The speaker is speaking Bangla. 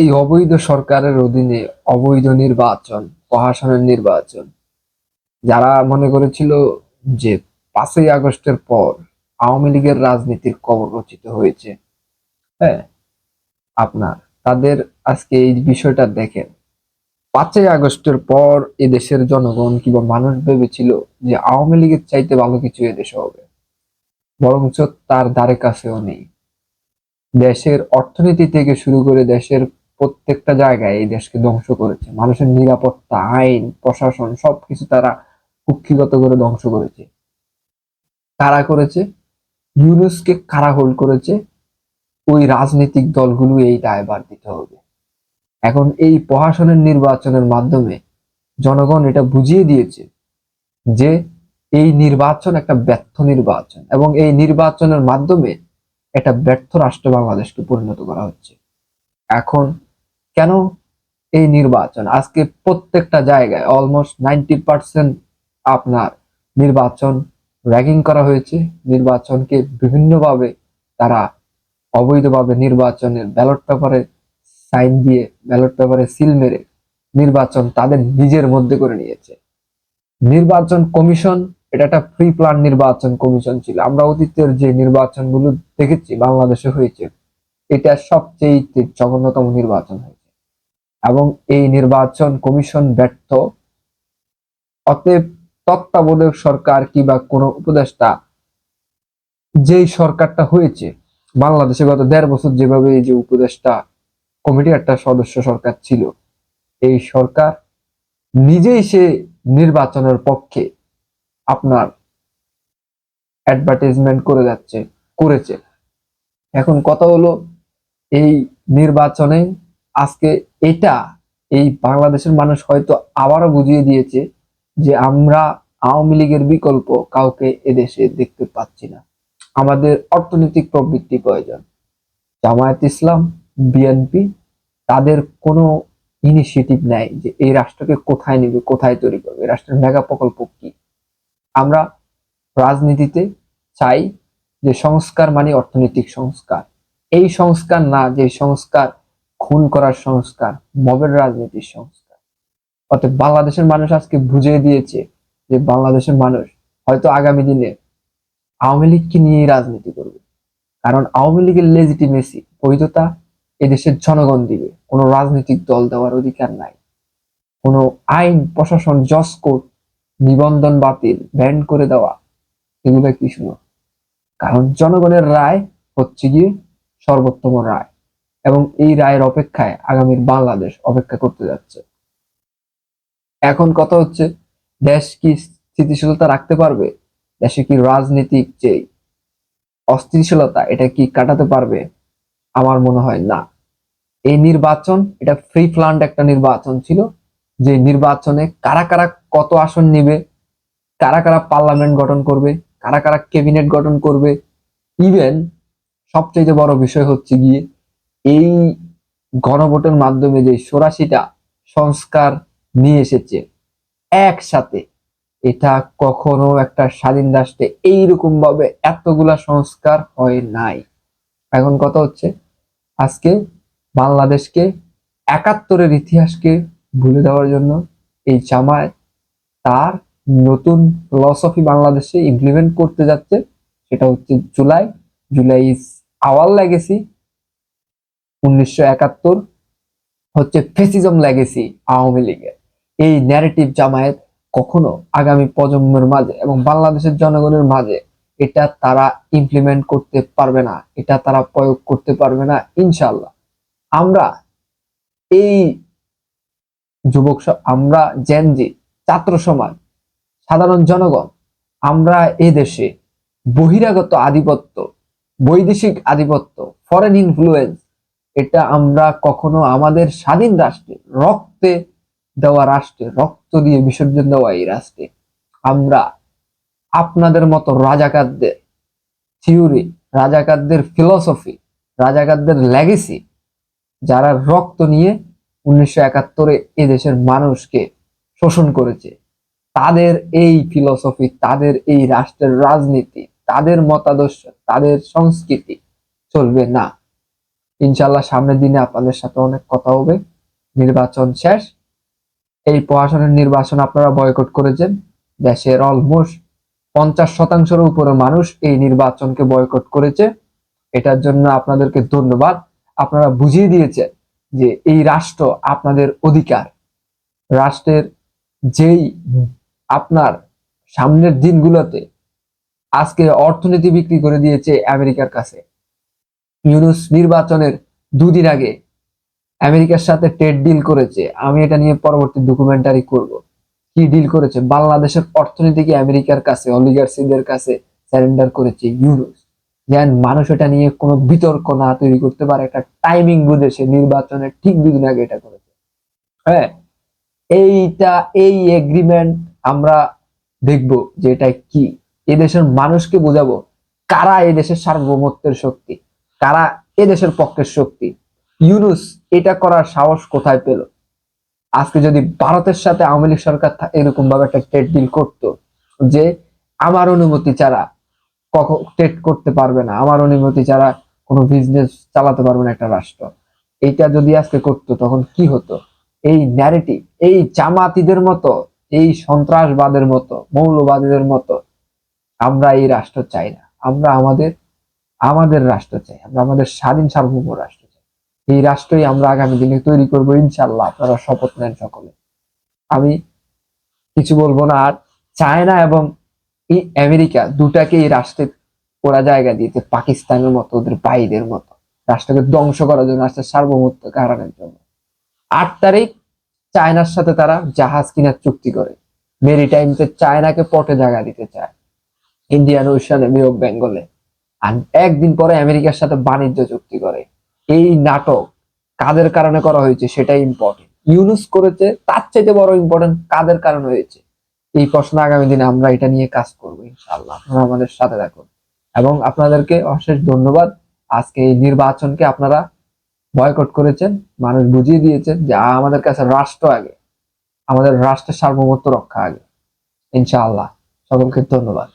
এই অবৈধ সরকারের অধীনে অবৈধ নির্বাচন, প্রহসনের নির্বাচন, যারা মনে করেছিল যে 5ই আগস্টের পর আওয়ামী লীগের রাজনীতির কবর রচিত হয়েছে, হ্যাঁ, আপনার তাদের আজকে এই বিষয়টা দেখেন। 5ই আগস্টের পর এদেশের জনগণ কিংবা মানুষ ভেবেছিল যে আওয়ামী লীগের চাইতে ভালো কিছু এদেশে হবে, বরঞ্চ তার ধারে কাছেও নেই। দেশের অর্থনীতি থেকে শুরু করে দেশের প্রত্যেকটা জায়গায় এই দেশকে ধ্বংস করেছে। মানুষের নিরাপত্তা, আইন, প্রশাসন সবকিছু তারা কুক্ষিগত করে ধ্বংস করেছে। কারা করেছে? ইউনূসকে কারা হোল্ড করেছে? ওই রাজনৈতিক দলগুলো এই দায়ভার দিতে হবে। এখন এই প্রহসনের নির্বাচনের মাধ্যমে জনগণ এটা বুঝিয়ে দিয়েছে যে এই নির্বাচন একটা ব্যর্থ নির্বাচন, এবং এই নির্বাচনের মাধ্যমে একটা ব্যর্থ রাষ্ট্র বাংলাদেশকে পরিণত করা হচ্ছে। এখন কেন এই নির্বাচন? আজকে প্রত্যেকটা জায়গায় অলমোস্ট 90% আপনার নির্বাচন র্যাগিং করা হয়েছে। নির্বাচনকে বিভিন্নভাবে তারা অবৈধভাবে নির্বাচনের ব্যালট পেপারে সাইন দিয়ে, ব্যালট পেপারে সিল মেরে নির্বাচন তাদের নিজের মধ্যে করে নিয়েছে। নির্বাচন কমিশন এটা একটা প্রি প্ল্যান নির্বাচন কমিশন ছিল। আমরা অতীতের যে নির্বাচনগুলো দেখেছি বাংলাদেশে হয়েছে, এটা সবচেয়ে জঘন্যতম নির্বাচন হয়েছে, এবং এই নির্বাচন কমিশন ব্যর্থ। অতএব তত্ত্বাবধায়ক সরকার কিংবা কোন উপদেষ্টা, যেই সরকারটা হয়েছে বাংলাদেশে গত 1.5 বছর, যেভাবে এই যে উপদেষ্টা কমিটির একটা সদস্য সরকার ছিল, এই সরকার নিজেই সে নির্বাচনের পক্ষে আপনার অ্যাডভার্টাইজমেন্ট করে যাচ্ছে, করেছে। এখন কথা হলো, এই নির্বাচনে আজকে এটা এই বাংলাদেশের মানুষ হয়তো আবারও বুঝিয়ে দিয়েছে যে আমরা আওয়ামী লীগের বিকল্প কাউকে এদেশে দেখতে পাচ্ছি না। আমাদের অর্থনৈতিক প্রবৃত্তি প্রয়োজন। জামায়াত ইসলাম, বিএনপি, তাদের কোনো ইনিশিয়েটিভ নেয় যে এই রাষ্ট্রকে কোথায় নিবে, কোথায় তৈরি করবে, এই রাষ্ট্রের মেগা প্রকল্প কি। আমরা রাজনীতিতে চাই যে সংস্কার মানে অর্থনৈতিক সংস্কার, এই সংস্কার না যে সংস্কার খুন করার সংস্কার, মবের রাজনীতির সংস্কার। অর্থাৎ বাংলাদেশের মানুষ আজকে বুঝিয়ে দিয়েছে যে বাংলাদেশের মানুষ হয়তো আগামী দিনে আওয়ামী লীগকে নিয়েই রাজনীতি করবে। কারণ আওয়ামী লীগের লেজিটিমেসি, বৈধতা এদেশের জনগণ দিবে, কোনো রাজনৈতিক দল দেওয়ার অধিকার নাই। কোনো আইন, প্রশাসন, জজ কোর্ট, নিবন্ধন বাতিল, ব্যান করে দেওয়া, এগুলো কিছু না। কারণ জনগণের রায় হচ্ছে গিয়ে সর্বোত্তম রায়, এবং এই রায়ের অপেক্ষায় আগামীর বাংলাদেশ অপেক্ষা করতে যাচ্ছে। এখন কথা হচ্ছে, দেশ কি স্থিতিশীলতা রাখতে পারবে? দেশে কি রাজনীতিক যে অস্থিতিশীলতা, এটা কি কাটাতে পারবে? আমার মনে হয় না। এই নির্বাচন এটা ফ্রি প্ল্যান্ড একটা নির্বাচন ছিল, যে নির্বাচনে কারা কারা কত আসন নিবে, কারা কারা পার্লামেন্ট গঠন করবে, কারা কারা ক্যাবিনেট গঠন করবে, ইভেন সবচেয়ে বড় বিষয় হচ্ছে গিয়ে এই গণভোটের মাধ্যমে যে 84টা সংস্কার নিয়ে এসেছে একসাথে, এটা কখনো একটা স্বাধীন রাষ্ট্রে এইরকম ভাবে এতগুলা সংস্কার হয় নাই। এখন কথা হচ্ছে, আজকে বাংলাদেশকে 71-এর ইতিহাসকে ভুলে দেওয়ার জন্য এই জামায়াত তার নতুন ফিলসফি বাংলাদেশে ইমপ্লিমেন্ট করতে যাচ্ছে। সেটা হচ্ছে July, July is our legacy. 1971 হচ্ছে ফেসিজম লেগেসি আওয়ামী লীগের। এই ন্যারেটিভ জামায়াত কখনো আগামী প্রজন্মের মাঝে এবং বাংলাদেশের জনগণের মাঝে এটা তারা ইমপ্লিমেন্ট করতে পারবে না, এটা তারা প্রয়োগ করতে পারবে না ইনশাল্লাহ। আমরা এই যুবক, আমরা জেনজি, ছাত্র সমাজ, সাধারণ জনগণ, আমরা এই দেশে বহিরাগত আধিপত্য, বৈদেশিক আধিপত্য, ফরেন ইনফ্লুয়েন্স, এটা আমরা কখনো আমাদের স্বাধীন রাষ্ট্রে, রক্তে দেওয়া রাষ্ট্রে, রক্ত দিয়ে বিসর্জন দেওয়া এই রাষ্ট্রে আমরা আপনাদের মতো রাজাকারদের থিওরি, রাজাকারদের ফিলসফি, রাজাকারদের লেগেসি, যারা রক্ত নিয়ে 1971-এ এদেশের মানুষকে শোষণ করেছে, তাদের এই ফিলসফি, তাদের এই রাষ্ট্রের রাজনীতি, তাদের মতাদর্শ, তাদের সংস্কৃতি চলবে না। ইনশাল্লাহ সামনের দিনে আপনাদের সাথে অনেক কথা হবে। নির্বাচন শেষ, এই প্রশাসনের নির্বাচন আপনারা বয়কট করেছেন। দেশের অলমোস্ট 50% উপরে মানুষ এই নির্বাচনকে বয়কট করেছে। এটার জন্য আপনাদেরকে ধন্যবাদ। আপনারা বুঝিয়ে দিয়েছেন যে এই রাষ্ট্র আপনাদের অধিকার। রাষ্ট্রের যেই আপনার সামনের দিনগুলোতে আজকে অর্থনীতি বিক্রি করে দিয়েছে আমেরিকার কাছে। ইউনূস নির্বাচনের 2 দিন আগে আমেরিকার সাথে ট্রেড ডিল করেছে। আমি এটা নিয়ে পরবর্তী ডকুমেন্টারি করব। কি ডিল করেছে? বাংলাদেশের অর্থনীতিকে আমেরিকার কাছে, অলিগার্সিদের কাছে সারেন্ডার করেছে ইউনূস। যেন মানুষ এটা নিয়ে কোনো বিতর্ক না তৈরি করতে পারে, একটা টাইমিং বুঝে সে নির্বাচনের ঠিক 2 দিন আগে এটা করেছে। হ্যাঁ, এই এগ্রিমেন্ট আমরা দেখব যে এটা কি। এদেশের মানুষকে বোঝাবো কারা এদেশের সার্বভৌমত্বের শক্তি, কারা এদেশের পক্ষের শক্তি। ইউনূস এটা করার সাহস কোথায় পেল? আজকে যদি ভারতের সাথে আওয়ামী লীগ সরকার এরকম ভাবে একটা ট্রেড ডিল করতো যে আমার অনুমতি ছাড়া কখন ট্রেড করতে পারবে না, আমার অনুমতি ছাড়া কোনো বিজনেস চালাতে পারবে না একটা রাষ্ট্র, এইটা যদি আজকে করতো তখন কি হতো? এই ন্যারেটিভ, এই জামাতিদের মতো, এই সন্ত্রাসবাদের মতো, মৌলবাদীদের মতো আমরা এই রাষ্ট্র চাই না। আমরা আমাদের রাষ্ট্র চাই, আমরা আমাদের স্বাধীন সার্বভৌম রাষ্ট্র চাই। এই রাষ্ট্রই আমরা আগামী দিনে তৈরি করবো ইনশাল্লাহ। আপনারা শপথ নেন সকলে। আমি কিছু বলবো না আর। চায়না এবং এই আমেরিকা দুটাকে এই রাষ্ট্রে ওরা জায়গা দিয়েছে পাকিস্তানের মতো, ওদের ভাইদের মতো, রাষ্ট্রকে ধ্বংস করার জন্য, রাষ্ট্রের সার্বভৌমত্ব হারানোর জন্য। 8 তারিখ চায়নার সাথে তারা জাহাজ কেনার চুক্তি করে। মেরিটাইমতে চায়নাকে পটে জায়গা দিতে চায় ইন্ডিয়ান ওশানে, বে অফ বেঙ্গলে। আর একদিন পরে আমেরিকার সাথে বাণিজ্য চুক্তি করে। এই নাটক কাদের কারণে করা হয়েছে সেটাই ইম্পর্টেন্ট। ইউনূস করেছে, তার চাইতে বড় ইম্পর্টেন্ট কাদের কারণে হয়েছে। এই প্রশ্ন আগামী দিনে আমরা এটা নিয়ে কাজ করবো ইনশাআল্লাহ। আপনারা আমাদের সাথে থাকুন এবং আপনাদেরকে অশেষ ধন্যবাদ। আজকে এই নির্বাচনকে আপনারা বয়কট করেছেন, মানুষ বুঝিয়ে দিয়েছেন যে আমাদের কাছে রাষ্ট্র আগে, আমাদের রাষ্ট্রের সার্বভৌমত্ব রক্ষা আগে। ইনশাআল্লাহ সকলকে ধন্যবাদ।